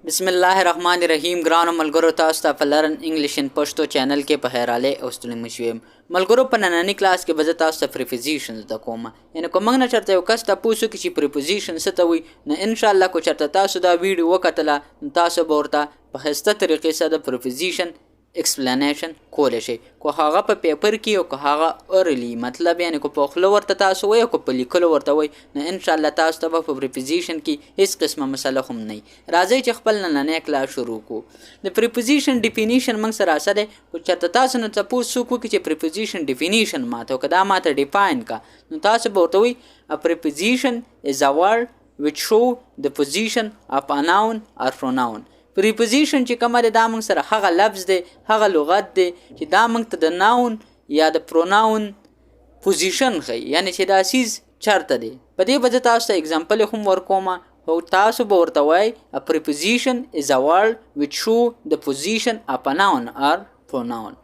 بسم الله الرحمن الرحیم ګرانو ملګرو تاسو ته په لرن انګلیش ان پښتو چینل کې په خیراله او ستړي مشوم ملګرو په نننی کلاس کې به تاسو ته پریپوزیشنز د کوم یعنی کوم نه چرته یو کس ته پوښتنه کې چې پریپوزیشن څه ته وي نو ان شاء الله کو چرته تاسو دا ویډیو وکټله تاسو به ورته په خسته طریقې سره د پریپوزیشن ایکسپلینیشن کول شي کو هغه په پیپر کې او کو هغه اورلی مطلب یعنی کو په خلو ورته تاسو وای کو په لیکلو ورته وای نو ان شاء الله تاسو ته په پریپوزیشن کې هیڅ قسمه مسله هم نه راځي چې خپل نننې کلاس شروع کو د پریپوزیشن ډیفینیشن موږ سره اساده کو چرته تاسو نه تاسو کو چې پریپوزیشن ډیفینیشن ماته کدا ماته ډیفاین کا نو تاسو به ورته وای ا پریپوزیشن از ا ورډ which show the position of a noun or pronoun پریپوزیشن چې کومه ده دا موږ سره هغه لفظ دی هغه لغت دی چې دا موږ ته د ناون یا د پروناون پوزیشن ښیي یعنی چې دا سیز چرته دی په دې به تاسو ته اگزامپل هم ورکوم او تاسو به ورته وایي a preposition is a word which show the position of a noun or pronoun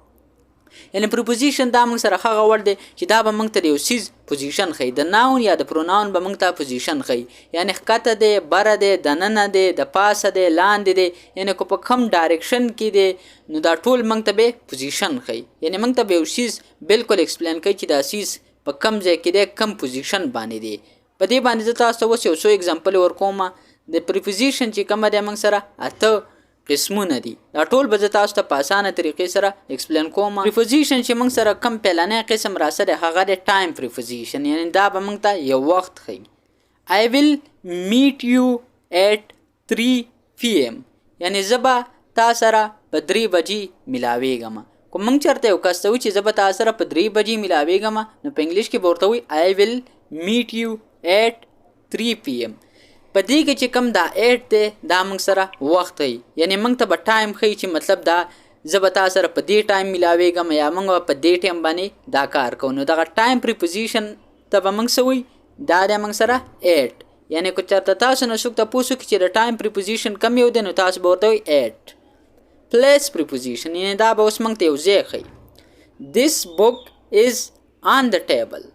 یعنی پریپوزیشن دا موږ سره هغه ورډ دی چې دا به موږ ته یو سیز پوزیشن ښیي د ناون یا د پروناون به موږ ته پوزیشن ښیي یعنی ښکته دی بره دی دننه دی د پاسه دی لاندې دی یعنی که په کم ډایرکشن کې دی نو دا ټول موږ ته به پوزیشن ښیي یعنی موږ ته به یو سیز بالکل ایکسپلین کوي چې دا سیز په کم ځای کې دی کم پوزیشن باندې دی په دې باندې زه تاسو ته اوس یو څو اگزامپل ورکوم د پریپوزیشن چې کومه دی موږ سره اته قسمونه دي دا ټول به تاسو ته په اسانه طریقې سره ایکسپلین کوم پریپوزیشن چې موږ سره کم پهلنی قسم راسره هغه د ټایم پریپوزیشن یعنی دا به موږ ته یو وخت ښیي I will meet you at 3 PM یعنی زه به تا سره په 3 بجې ملاویږم کوم موږ چرته یو کس ته وایو چې زه به تا سره په 3 بجې ملاویږم نو په انګلیش کې به ورته وایي I will meet you at 3 PM په دې کې چې کم دا 8 دی دا موږ سره وخت دی یعنی موږ ته به ټایم ښیي چې مطلب دا زه به تا سره په دې ټایم ملاویږم یا موږ په دې ټایم باندې دا کار کوو نو دغه ټایم پریپوزیشن ته به موږ څه وایي دا دی موږ سره 8 یعنی که چېرته تاسو نه څوک تپوس وکړي چې د ټایم پریپوزیشن کم یو دی نو تاسو به ورته وایي 8 پلیس پریپوزیشن یعنی دا به اوس موږ ته یو ځای ښیي This book is on the table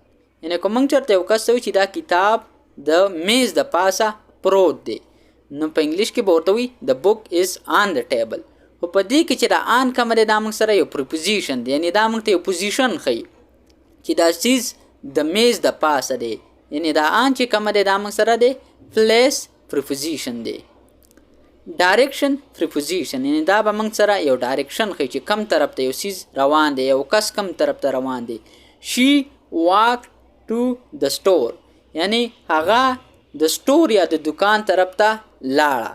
یعنی که موږ چېرته یو کس ته وایي چې دا کتاب د میز د پاسه پروت دی نو په انګلیش کې به ورته وایي the book is on the table خو په دې کې چې دا آن کومه دی دا موږ سره یو پریپوزیشن دی یعنی دا موږ ته یو پوزیشن ښیي چې دا چیز د میز د پاسه دی یعنی دا آن چې کومه دی دا موږ سره دی پلیس پریپوزیشن دی ډایرکشن پریپوزیشن یعنی دا به موږ سره یو ډایرکشن ښیي چې کم طرف ته یو چیز روان دی یو کس کم طرف ته روان دی she walked to the store یعنی هغه د سټور یا د دکان طرف ته لاړه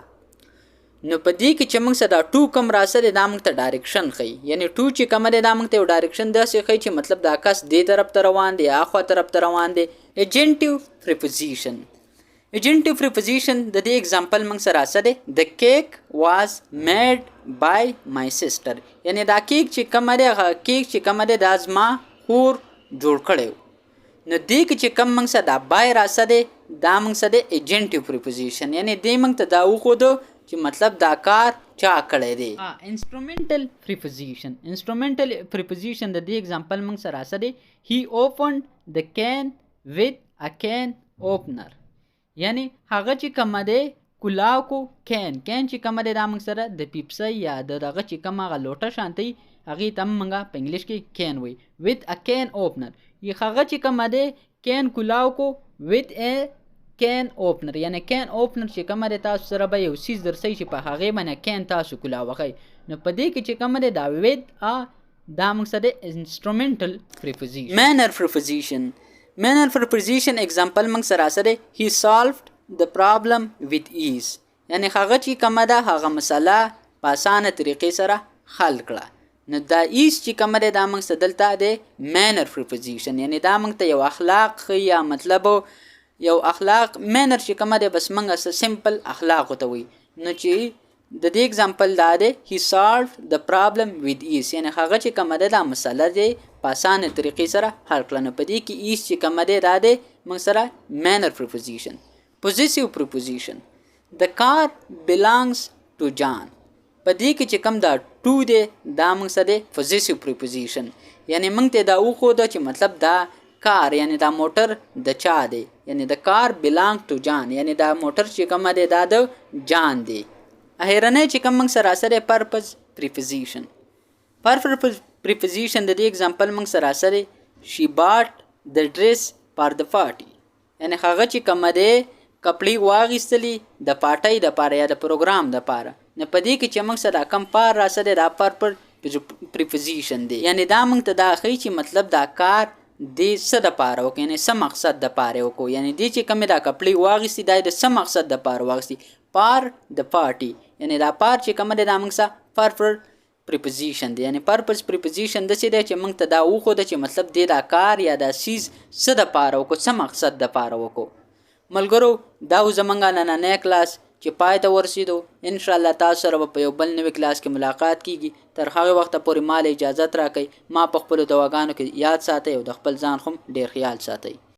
نو په دې کې چې موږ سره دا ټو کم راسره دا موږ ته ډایرکشن ښیي یعنی ټو چې کومه دی دا موږ ته یو ډایرکشن داسې ښیي چې مطلب دا کس دې طرف ته روان دی اخوا طرف ته روان دی ایجنټیو پریپوزیشن ایجنټیو پریپوزیشن د دې اگزامپل موږ سره راسره د کیک واز میډ بای مای سسټر یعنی دا کیک چې کومه دی هغه کیک چې کومه دی دا زما خور جوړ کړی نو دې کې چې کم موږ سره دا بای راسره دا موږ سره د ایجنټیو پریپوزیشن یعنی دې موږ ته دا وښودو چې مطلب دا کار چا کړی دی انسټرومنټل پریپوزیشن انسټرومنټل پریپوزیشن د دې اگزامپل موږ سره راسره هی اوپنډ د کین وذ ا کین اوپنر یعنی هغه چې کومه دی کلاو کو کین چې کومه دی دا موږ سره د پیپسي یا دغه چې کومه هغه لوټه شانتي هغې ته موږ په انګلیش کې کین وایي وذ ا کین اوپنر هغه چې کومه دی کین کلاو کو with a can opener یعنی can opener چې کومه دی تاسو سره به یو سیز درسئ چې په هغې باندې can تاسو کلاوهی نو په دې کې چې کومه دی دا with a دا موږ سره د انسټرومنټل پریپوزیشن manner preposition example موږ سره سره he solved the problem with ease یعنی هغه چې کومه ده هغه مسله په اسانه طریقې سره حل کړه نو دا ایس چې کومه دی دا موږ ته دلته دی مینر پریپوزیشن یعنی دا موږ ته یو اخلاق ښیي یا مطلب یو اخلاق مینر چې کومه دی بس موږ څه سمپل اخلاق ورته وایي نو چې د دې اگزامپل دا دی he solved the problem with ease یعنی هغه چې کومه دی دا مسله دی په اسانه طریقې سره حل کړه نو په دې کې ایس چې کومه دی دا دی موږ سره مینر پریپوزیشن possessive preposition the car belongs to John په دې کې چې کوم دا ټو دی دا موږ سره دی possessive preposition یعنی موږ ته دا وښوده چې مطلب دا کار یعنی دا موټر د چا دی یعنی د کار belong to John یعنی دا موټر چې کومه دی دا د جان دی اخیرنی چې کوم موږ سره سره پرپز پریپوزیشن. پرپز پریپوزیشن د دې اگزامپل موږ سره سره she bought the dress for the party. یعنی هغه چې کوم دی کپړې واغېستلې د پارټۍ دپاره یا د پروګرام دپاره. نو په دې کې چې موږ سره کم پار را سره دا پرپز پریپوزیشن دی. یعنی دا موږ ته دا ښیي چې مطلب دا کار د څه دپاره وکړو، یعنی څه مقصد دپاره وکړو. یعنی دې چې کومې دا کپړې واغېستې دا د څه مقصد دپاره واغېستې. پار د پارټي یعنی دا پار چې کومه دی دا موږ سره پرپز پریپوزیشن دی. یعنی پرپز پریپوزیشن داسې دی چې موږ ته دا وښوده چې مطلب دی دا کار یا دا سیز څه دپاره وکړو، څه مقصد دپاره وکړو. ملګرو دا و زمونږ نننی کلاس چې پای ته ورسېدو. انشاءالله تاسو سره به په یو بل نوي کلاس کې ملاقات کیږي. تر هغې وخته پورې ما له اجازت راکئ. ما په خپلو دواګانو کې یاد ساتئ او د خپل ځان خو ډېر خیال ساتئ.